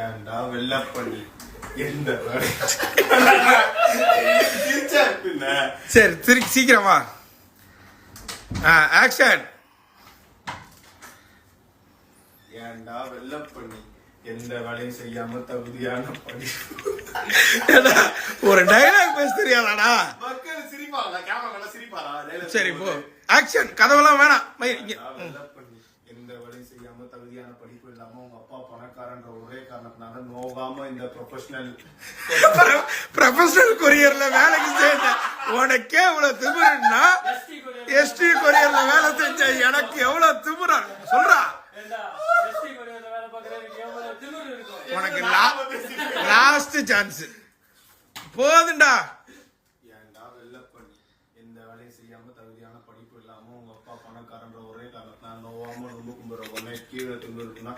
ஏன்டா வெள்ள பண்ணி எந்த சரி சீக்கிரமா ஆக்ஷன். ஏன்டா வெள்ள பண்ணி எந்த வேலையும் செய்யாம தகுதியான படி. ஒரு டைலாக் பேச தெரியாதாடா? மக்கள் சிரிப்பாங்க, கேமரா சிரிப்பாரா? சரி போ ஆக்ஷன். கதவெல்லாம் வேணாம். வெள்ள பண்ணி எந்த வேலையும் செய்யாம தகுதியான படிப்பு இல்லாம உங்க அப்பா பணக்காரன்ற ஒரே காரணத்தினால நோகாம இந்த ப்ரொஃபஷனல் கொரியர்ல வேலைக்கு சேர்ந்த உனக்கே எவ்வளவு திமிருன்னா எஸ்டி கொரியர்ல வேலை செஞ்ச எனக்கு எவ்வளவு திமிரா சொல்றா. உனக்கு லாஸ்ட் சான்ஸ் போதுண்டா. ஏன்டா வெள்ள பண்ணி எந்த வேலையும் செய்யாம தகுதியான படிப்பு இல்லாம உங்க அப்பா பணக்காரன்ற ஒரே காரணத்தினால நோவாம ரொம்ப கும்புற உடனே கீழே திமிருக்குன்னா